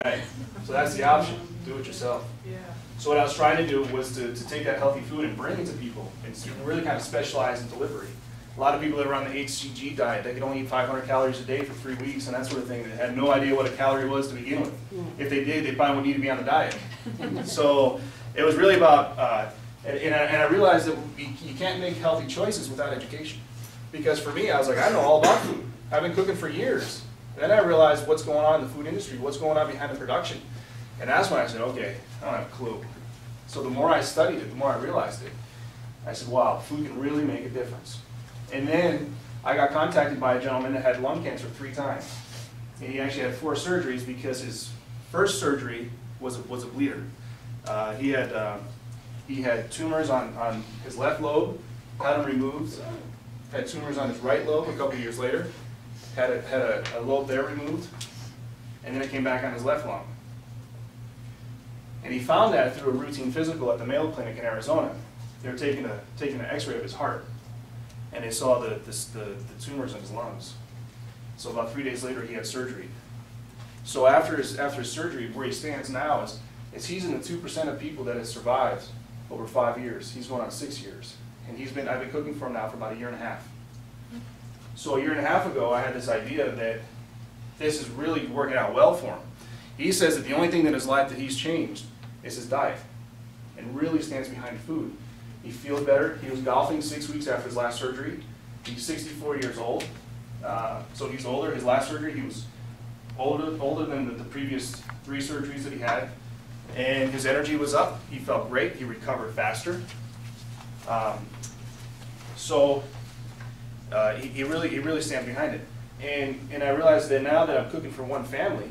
Right. So that's the option. Do it yourself. Yeah. So what I was trying to do was to take that healthy food and bring it to people and really kind of specialize in delivery. A lot of people that are on the HCG diet, they could only eat 500 calories a day for 3 weeks and that sort of thing. They had no idea what a calorie was to begin with. If they did, they probably would need to be on the diet. So it was really about, and I realized that you can't make healthy choices without education. Because for me, I was like, I know all about food. I've been cooking for years. And then I realized what's going on in the food industry, what's going on behind the production. And that's when I said, okay, I don't have a clue. So the more I studied it, the more I realized it. I said, wow, food can really make a difference. And then I got contacted by a gentleman that had lung cancer 3 times. And he actually had 4 surgeries because his first surgery was a bleeder. He had tumors on his left lobe, had them removed. Had tumors on his right lobe a couple of years later. Had a lobe there removed. And then it came back on his left lung. And he found that through a routine physical at the Mayo Clinic in Arizona. They were taking an x-ray of his heart. And they saw the tumors in his lungs. So about 3 days later, he had surgery. So after his surgery, where he stands now is he's in the 2% of people that have survived over 5 years. He's going on 6 years. And I've been cooking for him now for about 1.5 years. So 1.5 years ago, I had this idea that this is really working out well for him. He says that the only thing in his life that he's changed is his diet, and really stands behind food. He feels better. He was golfing 6 weeks after his last surgery. He's 64 years old, so he's older. His last surgery, he was older than the previous 3 surgeries that he had, and his energy was up. He felt great. He recovered faster. He really stands behind it. And I realized that now that I'm cooking for one family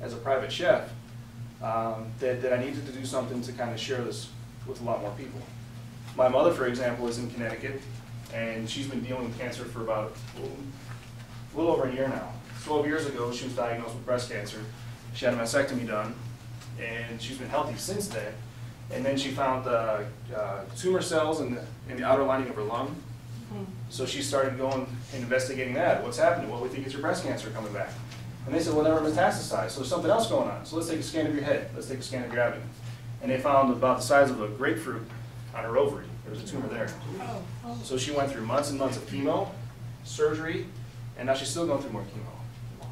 as a private chef, that I needed to do something to kind of share this with a lot more people. My mother, for example, is in Connecticut, and she's been dealing with cancer for about a little over 1 year now. 12 years ago, she was diagnosed with breast cancer. She had a mastectomy done, and she's been healthy since then. And then she found tumor cells in the outer lining of her lung. So she started going and investigating that. What's happening? Well, we think it's your breast cancer coming back. And they said, well, never metastasized, so there's something else going on. So let's take a scan of your head. Let's take a scan of your abdomen. And they found about the size of a grapefruit on her ovary. There was a tumor there. So she went through months and months of chemo, surgery, and now she's still going through more chemo.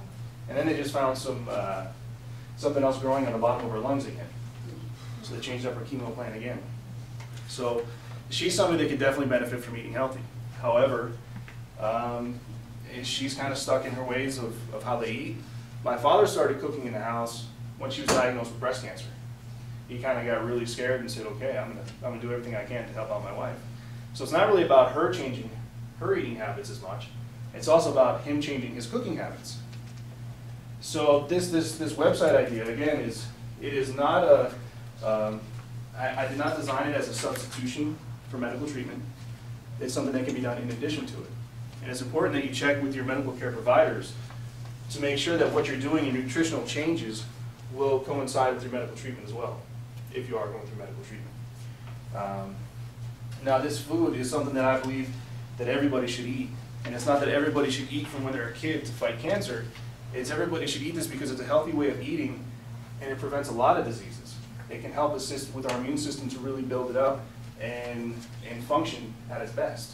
And then they just found something else growing on the bottom of her lungs again. So they changed up her chemo plan again. So she's somebody that could definitely benefit from eating healthy. However, she's kind of stuck in her ways of how they eat. My father started cooking in the house when she was diagnosed with breast cancer. He kind of got really scared and said, okay, I'm gonna do everything I can to help out my wife. So it's not really about her changing her eating habits as much. It's also about him changing his cooking habits. So this website idea, again, it is not a, I did not design it as a substitution for medical treatment. It's something that can be done in addition to it. And it's important that you check with your medical care providers to make sure that what you're doing in nutritional changes will coincide with your medical treatment as well, if you are going through medical treatment. Now this food is something that I believe that everybody should eat. And it's not that everybody should eat from when they're a kid to fight cancer. It's everybody should eat this because it's a healthy way of eating and it prevents a lot of diseases. It can help assist with our immune system to really build it up and function at its best.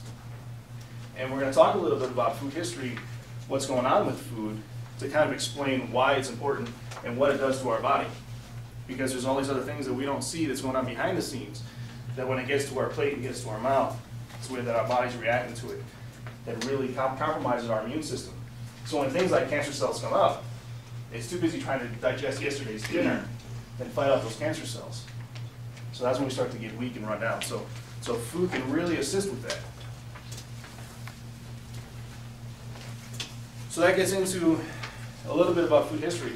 And we're going to talk a little bit about food history, what's going on with food, to kind of explain why it's important and what it does to our body. Because there's all these other things that we don't see that's going on behind the scenes, that when it gets to our plate and gets to our mouth, it's the way that our body's reacting to it, that really compromises our immune system. So when things like cancer cells come up, it's too busy trying to digest yesterday's dinner than fight off those cancer cells. So that's when we start to get weak and run down. So food can really assist with that. So that gets into a little bit about food history.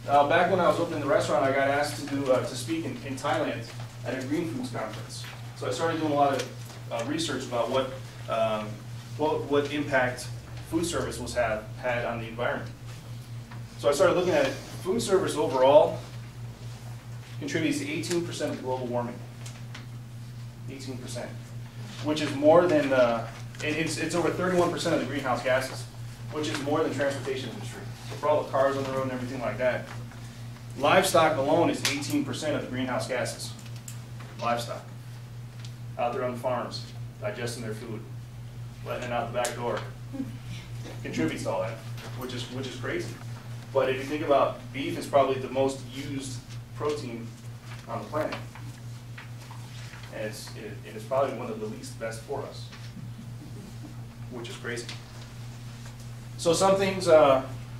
Back when I was opening the restaurant, I got asked to speak in Thailand at a Green Foods conference. So I started doing a lot of research about what impact food service had on the environment. So I started looking at it. Food service overall contributes to 18% of global warming. 18%, which is more than, it's over 31% of the greenhouse gases, which is more than transportation industry. So for all the cars on the road and everything like that. Livestock alone is 18% of the greenhouse gases. Livestock. Out there on the farms, digesting their food, letting it out the back door. Contributes to all that, which is crazy. But if you think about beef, is probably the most used protein on the planet. And it's probably one of the least best for us, which is crazy. So some things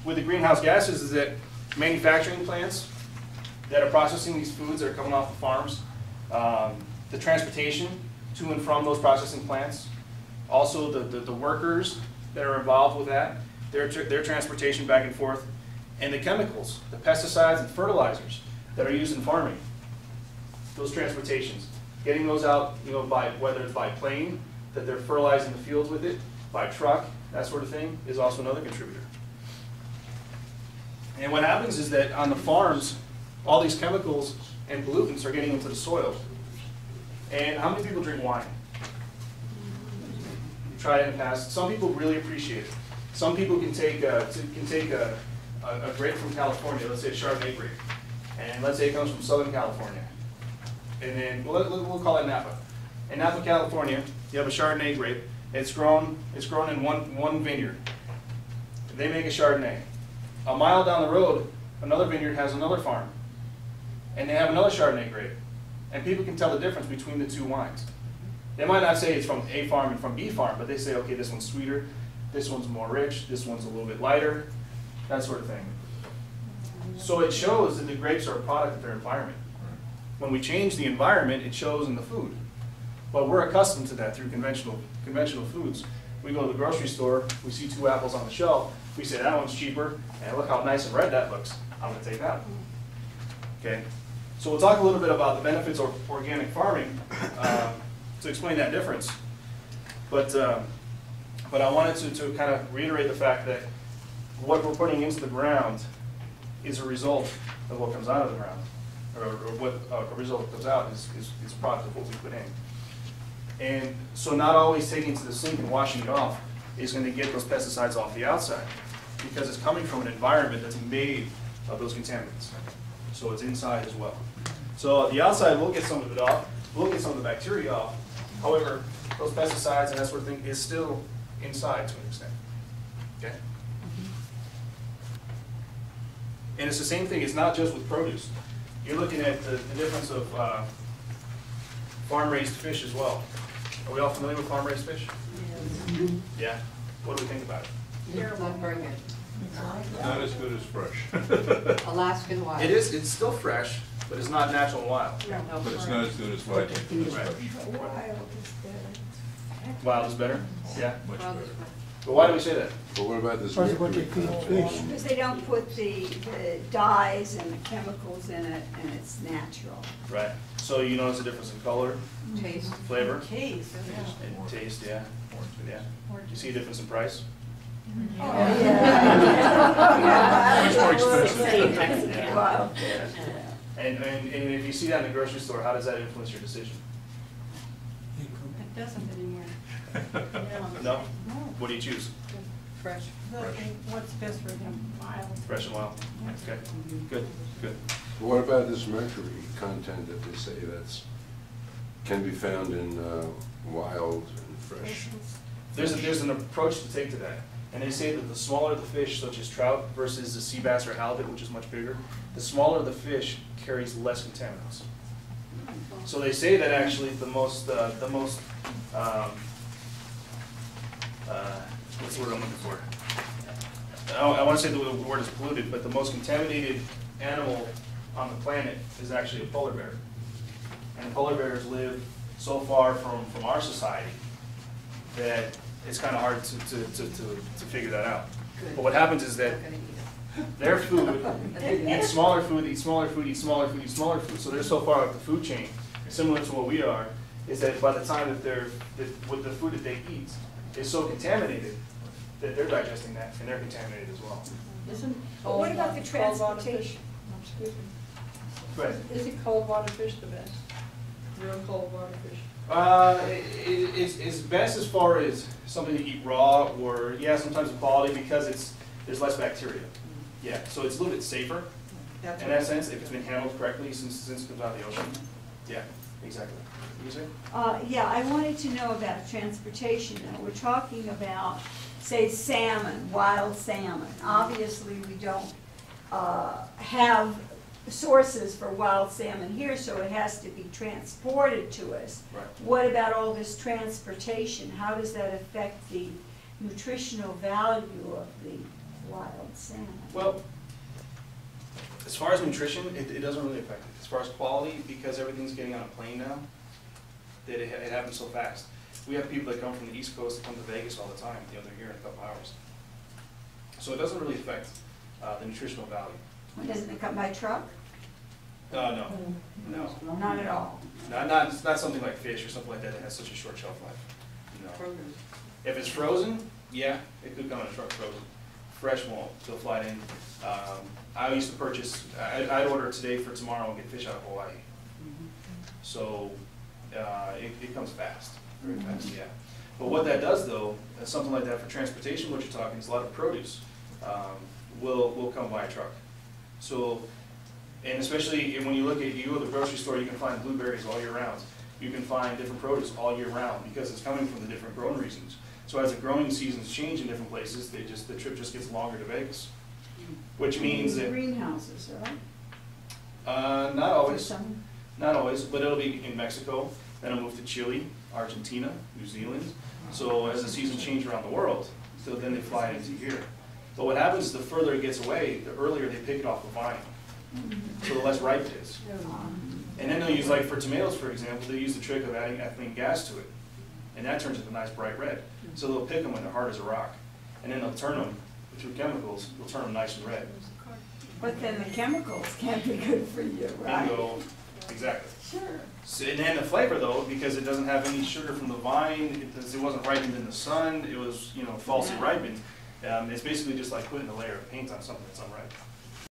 with the greenhouse gases is that manufacturing plants that are processing these foods that are coming off the farms, the transportation to and from those processing plants, also the workers that are involved with that, their transportation back and forth, and the chemicals, the pesticides and fertilizers that are used in farming, those transportations. Getting those out, by whether it's by plane, that they're fertilizing the fields with it, by truck, that sort of thing, is also another contributor. And what happens is that on the farms, all these chemicals and pollutants are getting into the soil. And how many people drink wine? You tried it in the past. Some people really appreciate it. Some people can take a grape from California, let's say a Chardonnay grape, and let's say it comes from Southern California. And then we'll call it Napa. In Napa, California, you have a Chardonnay grape. It's grown in one vineyard. They make a Chardonnay. A mile down the road, another vineyard has another farm, and they have another Chardonnay grape. And people can tell the difference between the two wines. They might not say it's from A farm and from B farm, but they say, okay, this one's sweeter, this one's more rich, this one's a little bit lighter, that sort of thing. So it shows that the grapes are a product of their environment. When we change the environment, it shows in the food. But we're accustomed to that through conventional foods. We go to the grocery store, we see 2 apples on the shelf, we say that one's cheaper, and look how nice and red that looks. I'm going to take that one. Okay? So we'll talk a little bit about the benefits of organic farming to explain that difference. But I wanted to kind of reiterate the fact that what we're putting into the ground is a result of what comes out of the ground. Or what a result that comes out is a product of what we put in. And so not always taking it to the sink and washing it off is going to get those pesticides off the outside, because it's coming from an environment that's made of those contaminants. So it's inside as well. So the outside, we'll get some of it off, we'll get some of the bacteria off. However, those pesticides and that sort of thing is still inside to an extent. Okay? And it's the same thing, it's not just with produce. You're looking at the difference of farm-raised fish as well. Are we all familiar with farm-raised fish? Yes. Yeah? What do we think about it? It's not very good. Not as good as fresh. Alaskan wild. It is, it's still fresh, but it's not natural and wild. No, But it's not as good as wild. Right. Wild is better? Yeah. Much Wild better. is But why do we say that? But what about this First of all, they mercury feed content? fish. Because they don't put the dyes and the chemicals in it, and it's natural. Right. So you notice a difference in color, taste. flavor, Taste, and taste, yeah. Yeah. You see a difference in price? Much more expensive. Wow. Yeah. And if you see that in the grocery store, how does that influence your decision? It doesn't anymore. No? What do you choose? Fresh. What's best for them? Mild. Fresh and wild? Okay. Good, good. But what about this mercury content that they say can be found in wild and fresh? There's an approach to take to that. And they say that the smaller the fish, such as trout, versus the sea bass or halibut, which is much bigger, the smaller the fish carries less contaminants. So they say that actually the most what's the word I'm looking for? I want to say the word is polluted, but the most contaminated animal on the planet is actually a polar bear. And polar bears live so far from our society that it's kind of hard to figure that out. But what happens is that their food eats smaller food, eats smaller food, eats smaller food, eats smaller food. So they're so far up the food chain, similar to what we are, is that by the time that with the food that they eat is so contaminated that they're digesting that and they're contaminated as well. Isn't But what about the cold water transportation? fish? Excuse me. Right. Isn't cold water fish the best? Real cold water fish? It's best as far as something to eat raw, or yeah, sometimes the quality, because there's less bacteria. Yeah, so it's a little bit safer. That's In what- that sense, if it's been handled correctly since it comes out of the ocean, yeah, exactly. You say? Yeah, I wanted to know about transportation. Now, we're talking about, say, salmon, wild salmon. Obviously, we don't have sources for wild salmon here, so it has to be transported to us. Right. What about all this transportation? How does that affect the nutritional value of the wild salmon? Well, as far as nutrition, it doesn't really affect it. As far as quality, because everything's getting on a plane now, that it happens so fast. We have people that come from the East Coast that come to Vegas all the time, they're here in a couple hours. So it doesn't really affect the nutritional value. Doesn't it come by truck? No, Not at all. it's not something like fish or something like that that has such a short shelf life. No. Frozen. If it's frozen, yeah, it could come in a truck frozen. Fresh won't, they'll fly it in. I used to purchase, I'd order today for tomorrow and get fish out of Hawaii. So, it comes fast, very fast, yeah. But what that does though, something like that for transportation, what you're talking is a lot of produce will come by truck. So, and especially when you look at, you go to the grocery store, you can find blueberries all year round. You can find different produce all year round because it's coming from the different growing regions. So as the growing seasons change in different places, the trip just gets longer to Vegas. Which means that, Greenhouses, right? not always. Some- Not always, but it'll be in Mexico, then it'll move to Chile, Argentina, New Zealand. So as the seasons change around the world, so then they fly it into here. But what happens is the further it gets away, the earlier they pick it off the vine, so the less ripe it is. And then they'll use, like for tomatoes, for example, they use the trick of adding ethylene gas to it. And that turns into a nice bright red. So they'll pick them when they're hard as a rock. And then they'll turn them, through chemicals, they'll turn them nice and red. But then the chemicals can't be good for you, right? Bingo, exactly. Sure. So, and then the flavor though, because it doesn't have any sugar from the vine, it wasn't ripened in the sun, it was, falsely Yeah. ripened. It's basically just like putting a layer of paint on something that's unripe.